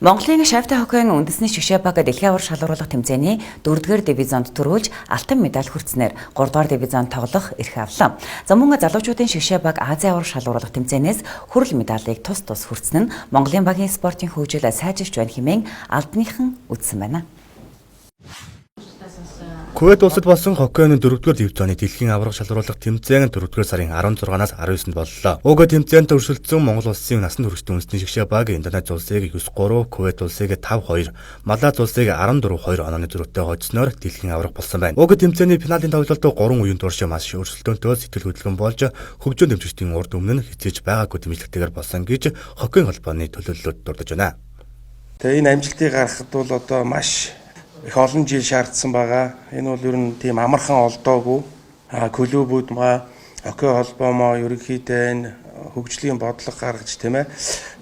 Монголын шавьтай хоккейн үндэсний шгшээ баг дэлхийн авар шалгаруулах тэмцээний 4-р дивизонд төрүүлж алтан медаль хүртснээр 3-р дивизонд тоглох эрх авлаа. За мөн залуучуудын шгшээ баг Азийн авар шалгаруулах тэмцээнээс хүрэл медалийг тус хүртсэн нь Монголын багийн спортын хөгжил сайжирч байна хэмээн албаныхан үзсэн байна. Кувейт улсад болсон хоккейн 4-р дивизионы дэлхийн аварга шалгаруулах тэмцээн 4-р сарын 16-наас 19-нд боллоо. Уг тэмцээнд өршөлдсөн Монгол улсын насан туршид үндэсний шгшээ баг Индонез улсыг 9-3, Кувейт улсыг 5-2, Малайз улсыг 14-2 онооны зөрүүтэй хоцсноор дэлхийн аварга болсон байна. Уг тэмцээний финалийн тоглолтод 3 үеийн турш маш өрсөлдөөнтэй сэтгэл хөдлөн болж хөгжөөн дэмжигчдийн урд өмнө хязгаарч байгаагүй тэмцэлтэйгээр болсон гэж хоккейн холбооны төлөөллөд дурдж байна. Тэгээ энэ амжилтыг гаргахад бол одоо маш их олон жил шаардсан байгаа. Энэ бол ер нь тийм амархан олдоогүй. Клубүүд маа хоккей холбоо маа ерөнхийдөө энэ хөгжлийн бодлого гаргаж тийм ээ.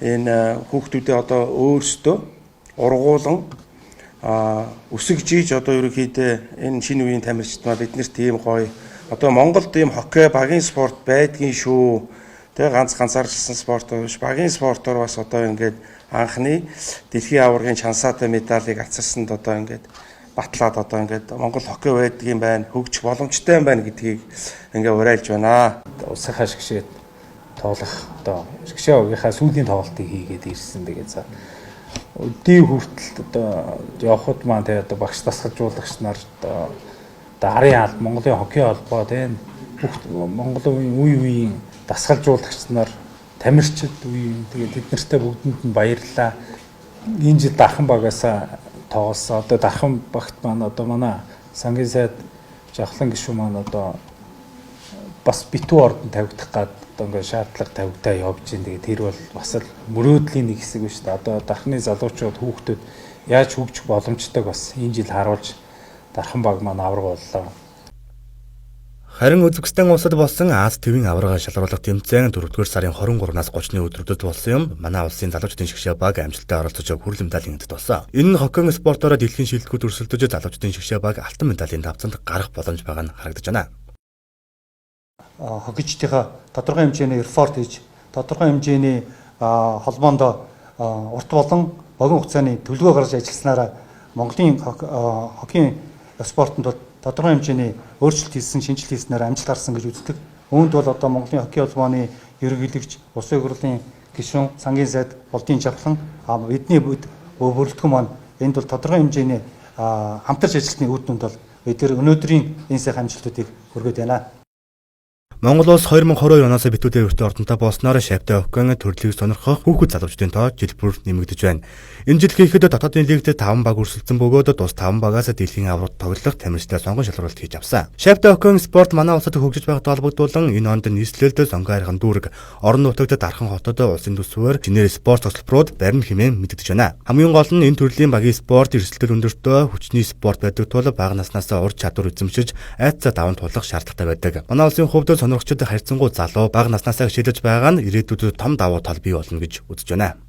Энэ хүүхдүүдээ одоо өөрсдөө ургуулan өсөж одоо ерөнхийдөө энэ шинэ үеийн тамирчид маа бид нэр тийм гоё. Одоо Монголд тийм хоккей багийн спорт байдгийн шүү. Тэгээ ганцаарчилсан спорт биш. Багийн спортоор бас одоо ингээд анхны дэлхийн аваргын чансаатай медалийг ацсанд одоо ингээд батлаад одоо ингээд Монгол хоккей байдаг юм байна, хөгжих боломжтой юм байна гэдгийг ингээд уриалж байна. Улсынхаа шгшээд тоглох одоо шгшээ уугийнхаа сүүлийн тоглолтыг хийгээд ирсэн. Тэгээд за өдний хүртэл одоо явхад маань тэгээ одоо багш дасгалжуулагч нар одоо арын алба Монголын хоккей холбоо тийм бүх Монголын үеийн дасгалжуулагч нар тамирчид үе тэгээд бид нартай бүгдэнд нь баярлалаа. Энэ жил дархан багаасаа тоглосон. Одоо дархан багт маань одоо манай сангийн сайд жавхлан гишүүн маань одоо бас битүү ордон тавигдах гад одоо ингээд шаардлага тавигдаа явж байна. Тэгээд тэр бол бас л мөрөөдлийн нэг хэсэг биш үү. Одоо дархны залуучууд хүүхдүүд яаж хөгжих боломжтойг бас энэ жил харуулж дархан баг маань авраг боллоо. Харин Үзбекистан улсад болсон Аз тивийн аварга шалгаруулах тэмцээн 4-р сарын 23-наас 30-ны өдрүүдэд болсон юм. Манай улсын залуучдын шгшээ баг амжилттай оролцож хүрэл медалийн эдэд болсон. Энэ нь хоккейн спортоор дэлхийн шилдэгүүд өрсөлдөж залуучдын шгшээ баг алтан медалийн давцанд гарах боломж байгаа нь харагдаж байна. Хоккейчдийнхаа тодорхой хэмжээний рефорт хийж, тодорхой хэмжээний холбоонд урт болон богино хугацааны төлөвлөгөө гаргаж ажилласнараа Монголын хоккейн спортод тодорхой хэмжээний өөрчлөлт хийсэн, шинжилгээ хийснээр амжилт гарсан гэж үздэг. Үүнд бол одоо Монголын хоккей холбооны ерөнхийлөгч, улсын хурлын гишүүн, сангийн сайд, болдын жавхлан бидний бүрэлдэхүүн маань энд бол тодорхой хэмжээний хамтарч ажиллалтын үүднүүд бол бид өнөөдрийн энэ сайхан амжилтуудыг хүргэж байна. Монгол улс 2022 оноос битүү дээвэртэй ордонтой болсноор шавьтай хоккейн төрлийг сонирхох хүүхэд залуучдын тоо жил бүр нэмэгдэж байна. Энэ жил хийхэд дотоодын лигт 5 баг өрсөлдсөн бөгөөд тус 5 багаас дэлхийн аваргад тоглох тамирчтай сонгон шалгаруулалт хийж авсан. Шавьтай хоккейн спорт манай улсад хөгжиж байгаатай холбогдуулан энэ онд нийслэлд сонгон арихын дүүрэг орон нутагт дархан хотод улсын төсвөөр шинээр спорт цогцлборууд барин хэмээн мэдэгдэж байна. Хамгийн гол нь энэ төрлийн багийн спорт эрсдэл өндөртөө хүчний спорт байдаг тул бага наснаас ур чадвар эзэмшиж айцаа даван тулах шаардлагатай байдаг. Манай улсын хувьд сонирхчдод харьцангуй залуу бага наснаасаа шилжиж байгаа нь ирээдүйд том давуу тал бий болно гэж үзэж байна.